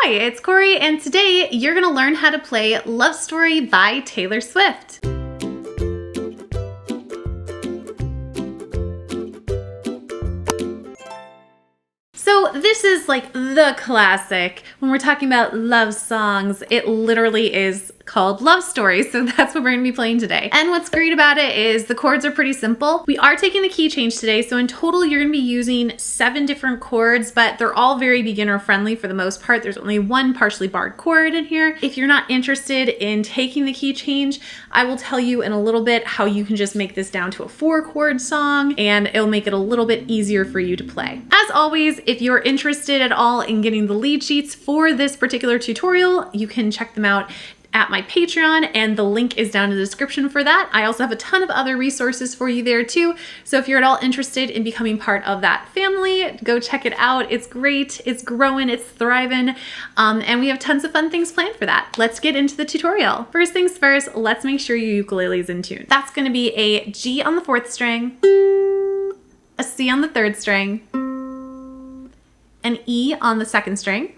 Hi, it's Cory, and today you're gonna learn how to play Love Story by Taylor Swift. So this is like the classic. When we're talking about love songs, it literally is called Love Story, so that's what we're gonna be playing today. And what's great about it is the chords are pretty simple. We are taking the key change today, so in total you're gonna be using 7 different chords, but they're all very beginner friendly for the most part. There's only one partially barred chord in here. If you're not interested in taking the key change, I will tell you in a little bit how you can just make this down to a 4-chord song, and it'll make it a little bit easier for you to play. As always, if you're interested at all in getting the lead sheets for this particular tutorial, you can check them out at my Patreon, and the link is down in the description for that. I also have a ton of other resources for you there too, so if you're at all interested in becoming part of that family, go check it out. It's great, it's growing, it's thriving, and we have tons of fun things planned for that. Let's get into the tutorial. First things first, let's make sure your ukulele is in tune. That's going to be a G on the 4th string, a C on the 3rd string, an E on the 2nd string,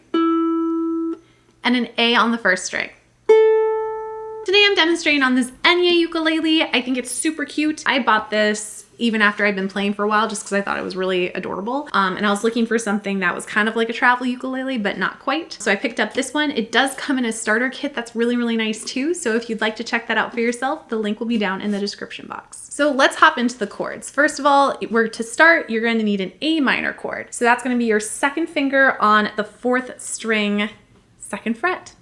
and an A on the 1st string. Today I'm demonstrating on this Enya ukulele. I think it's super cute. I bought this even after I'd been playing for a while just because I thought it was really adorable. And I was looking for something that was kind of like a travel ukulele, but not quite. So I picked up this one. It does come in a starter kit that's really, really nice too. So if you'd like to check that out for yourself, the link will be down in the description box. So let's hop into the chords. First of all, to start, you're going to need an A minor chord. So that's going to be your 2nd finger on the 4th string, 2nd fret.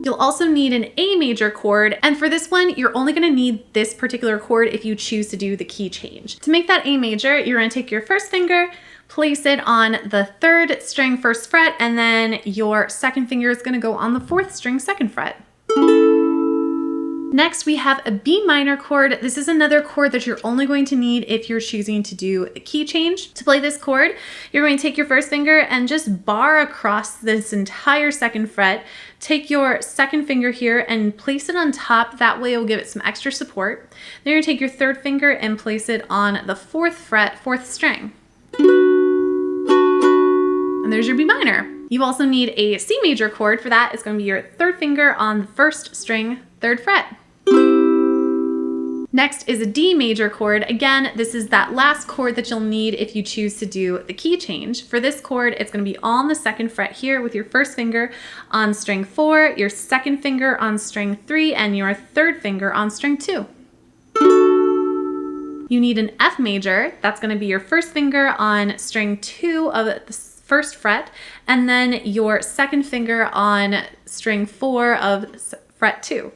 You'll also need an A major chord, and for this one, you're only gonna need this particular chord if you choose to do the key change. To make that A major, you're gonna take your 1st finger, place it on the 3rd string 1st fret, and then your 2nd finger is gonna go on the 4th string 2nd fret. Next, we have a B minor chord. This is another chord that you're only going to need if you're choosing to do a key change. To play this chord, you're going to take your 1st finger and just bar across this entire 2nd fret. Take your 2nd finger here and place it on top. That way it'll give it some extra support. Then you're going to take your 3rd finger and place it on the 4th fret, 4th string. And there's your B minor. You also need a C major chord. For that, it's going to be your 3rd finger on the 1st string, 3rd fret. Next is a D major chord. Again, this is that last chord that you'll need if you choose to do the key change. For this chord, it's going to be on the 2nd fret here with your 1st finger on string 4, your 2nd finger on string 3, and your 3rd finger on string 2. You need an F major. That's going to be your 1st finger on string 2 of the 1st fret, and then your 2nd finger on string 4 of fret 2.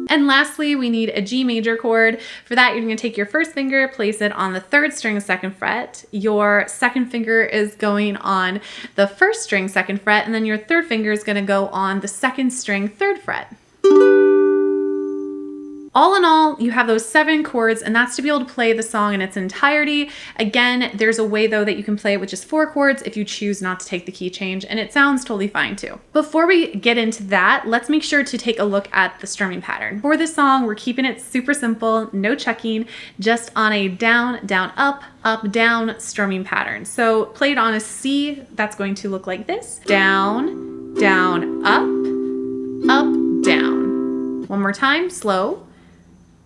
And lastly, we need a G major chord. For that, you're going to take your 1st finger, place it on the 3rd string 2nd fret. Your 2nd finger is going on the 1st string 2nd fret, and then your 3rd finger is going to go on the 2nd string 3rd fret. All in all, you have those 7 chords, and that's to be able to play the song in its entirety. Again, there's a way though that you can play it with just 4 chords if you choose not to take the key change, and it sounds totally fine too. Before we get into that, let's make sure to take a look at the strumming pattern. For this song, we're keeping it super simple, no checking, just on a down, down, up, down strumming pattern. So played on a C, that's going to look like this. Down, down, up, down. One more time, slow.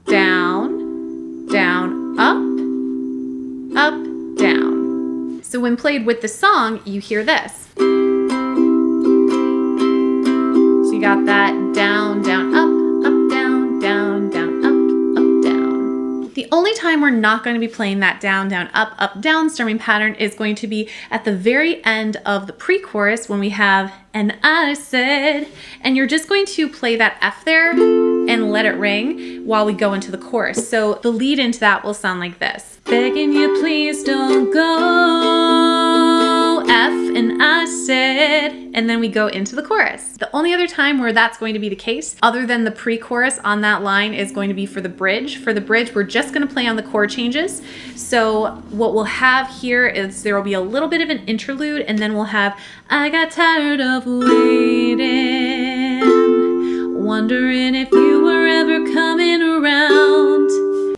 Down, down, up, down. So when played with the song, you hear this. So you got that down, down, up, down, down, down, up, down. The only time we're not going to be playing that down, down, up, down strumming pattern is going to be at the very end of the pre-chorus when we have "and I said," and you're just going to play that F there and let it ring while we go into the chorus. So the lead into that will sound like this. Begging you, please don't go, F and I said, and then we go into the chorus. The only other time where that's going to be the case, other than the pre-chorus on that line, is going to be for the bridge. For the bridge, we're just going to play on the chord changes. So what we'll have here is there will be a little bit of an interlude, and then we'll have "I got tired of waiting, wondering if you were ever coming around."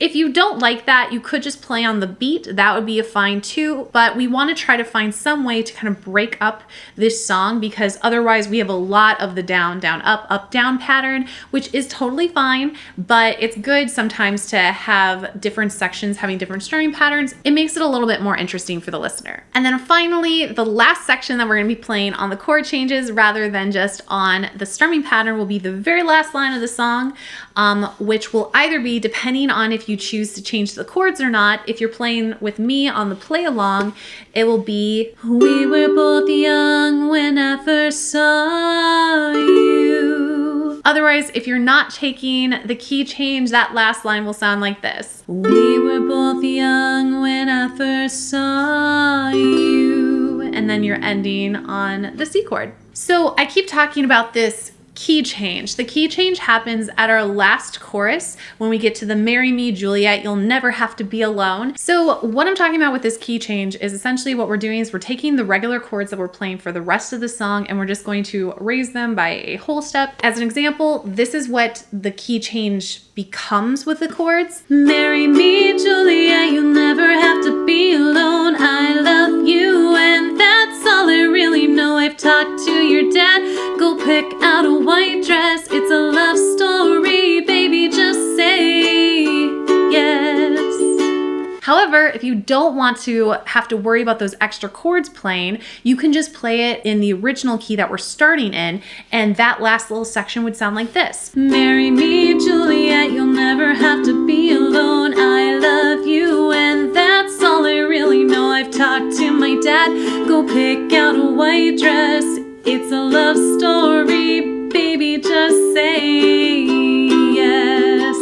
If you don't like that, you could just play on the beat. That would be fine too, but we want to try to find some way to kind of break up this song, because otherwise we have a lot of the down, down, up, down pattern, which is totally fine, but it's good sometimes to have different sections having different strumming patterns. It makes it a little bit more interesting for the listener. And then finally, the last section that we're going to be playing on the chord changes rather than just on the strumming pattern will be the very last line of the song, which will either be, depending on if you choose to change the chords or not, if you're playing with me on the play along, it will be, we were both young when I first saw you. Otherwise, if you're not taking the key change, that last line will sound like this. We were both young when I first saw you. And then you're ending on the C chord. So I keep talking about this key change. The key change happens at our last chorus when we get to the marry me, Juliet, you'll never have to be alone. So what I'm talking about with this key change is essentially what we're doing is we're taking the regular chords that we're playing for the rest of the song and we're just going to raise them by a whole step. As an example, this is what the key change becomes with the chords. Marry me, Juliet, you'll never have to be alone. I love you and that's all I really know. I've talked to your dad, go pick out a white dress. It's a love story, baby, just say yes. However, if you don't want to have to worry about those extra chords playing, you can just play it in the original key that we're starting in, and that last little section would sound like this. Marry me, Juliet, you'll never have to be alone. I love you and that's all I really know. I've talked to my dad, go pick out a white dress. It's a love story, baby, just say yes.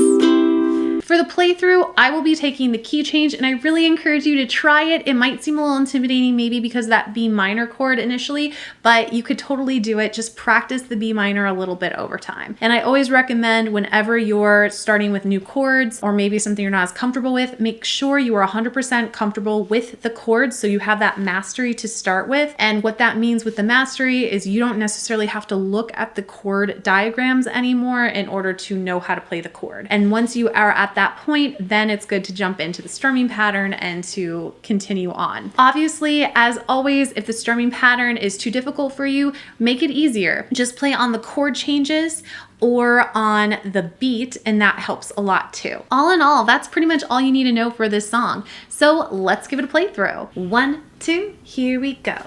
For the playthrough, I will be taking the key change and I really encourage you to try it. It might seem a little intimidating maybe because of that B minor chord initially, but you could totally do it. Just practice the B minor a little bit over time. And I always recommend whenever you're starting with new chords or maybe something you're not as comfortable with, make sure you are 100% comfortable with the chords so you have that mastery to start with. And what that means with the mastery is you don't necessarily have to look at the chord diagrams anymore in order to know how to play the chord. And once you are at that point, then it's good to jump into the strumming pattern and to continue on. Obviously, as always, if the strumming pattern is too difficult for you, make it easier. Just play on the chord changes or on the beat, and that helps a lot too. All in all, that's pretty much all you need to know for this song. So let's give it a playthrough. 1, 2, here we go.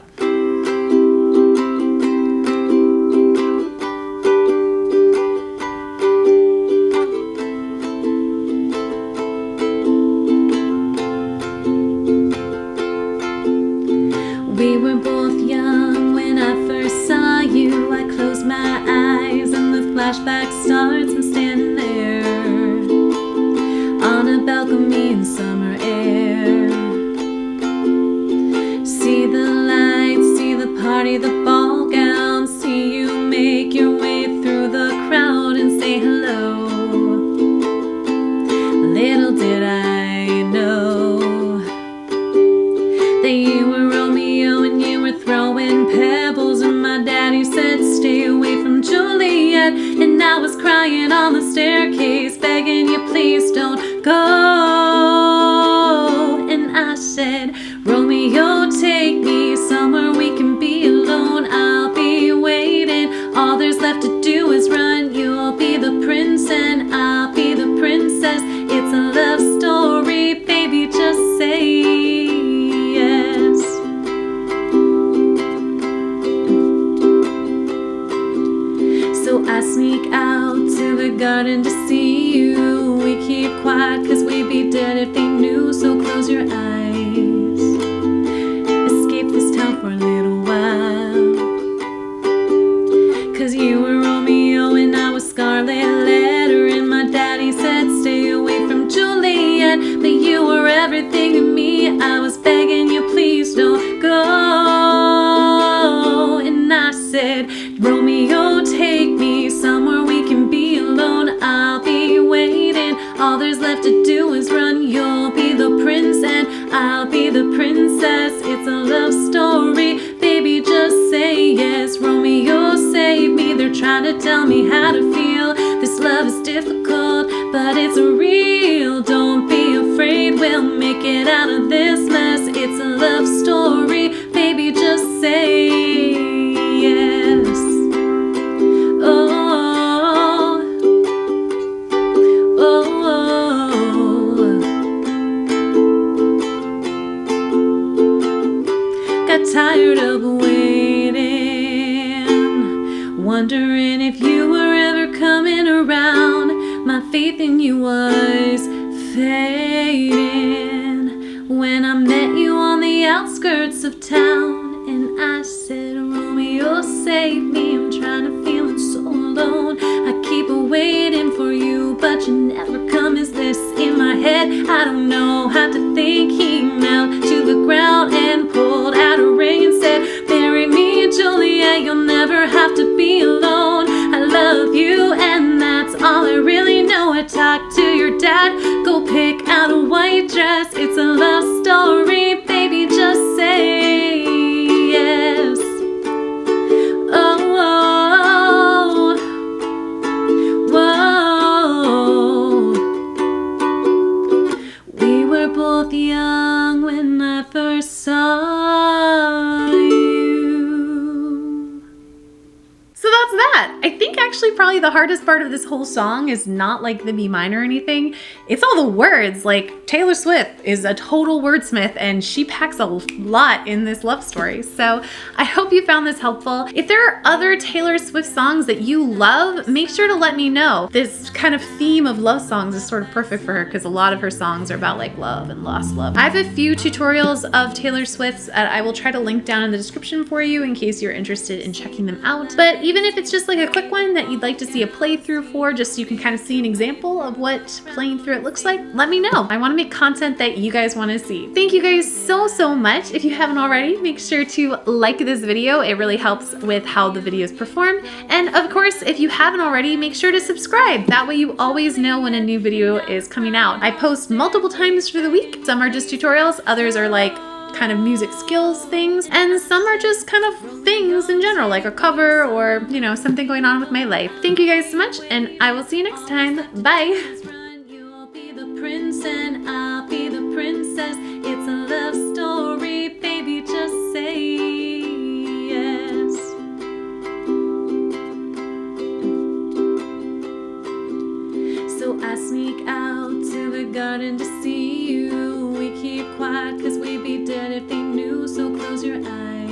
We were both young when I first saw you. I closed my eyes and the flashback starts. I'm standing there on a balcony in summer air. See the lights, see the party, the ball gown. See you make your way through the crowd and say hello. Little did I know that you were Romeo and you were throwing pebbles, and my daddy said stay away from Juliet, and I was crying on the staircase begging you please don't go. And I said, Romeo, take me somewhere we can be alone. I'll be waiting, all there's left to do is run. You'll be the prince and I'll be the princess. It's a love story, baby, just say yes. So I sneak out to the garden to see you. We keep quiet cause we'd be dead if they knew. So close your eyes, escape this town for a little while. Cause you were Romeo and I was Scarlet Letter, and my daddy said stay away from Juliet, but you were everything to me. I was begging you please don't go. And I said, Romeo, take me somewhere we can be alone. I'll be waiting, all there's left to do is run. You'll be the prince and I'll be the princess. It's a love story, baby, just say yes. Romeo, save me, they're trying to tell me how to feel. This love is difficult, but it's real. Don't tired of waiting, wondering if you were ever coming around. My faith in you was fading when I met you on the outskirts of town, and I said, Romeo, save me, I'm trying to feeling so alone. I keep waiting for you, but you never come. Is this in my head? I don't know how to think. He knelt to the ground and pulled out a ring and said, marry me, Juliet, you'll never have to be alone. I love you and that's all I really know. I talked to your dad, go pick out a white dress. It's a love story, baby, just say yes. Oh, whoa. We were both young when I first saw you. So that's that. I think actually probably the hardest part of this whole song is not like the B minor or anything. It's all the words. Like Taylor Swift is a total wordsmith and she packs a lot in this love story. So I hope you found this helpful. If there are other Taylor Swift songs that you love, make sure to let me know. This kind of theme of love songs is sort of perfect for her because a lot of her songs are about like love and lost love. I have a few tutorials of Taylor Swift's that I will try to link down in the description for you in case you're interested in checking them out. But even if it's just like a quick one that you'd like to see a playthrough for, just so you can kind of see an example of what playing through it looks like, let me know. I want to make content that you guys want to see. Thank you guys so much. If you haven't already, make sure to like this video. It really helps with how the videos perform. And of course, if you haven't already, make sure to subscribe. That way you always know when a new video is coming out. I post multiple times through the week. Some are just tutorials, others are like kind of music skills things, and some are just kind of things in general, like a cover or, you know, something going on with my life. Thank you guys so much, and I will see you next time. Bye. You'll be the prince and I'll be the princess. It's a love story, baby, just say yes. So I sneak out to the garden to see you. We keep quiet 'cause we'd be dead if they knew, so close your eyes.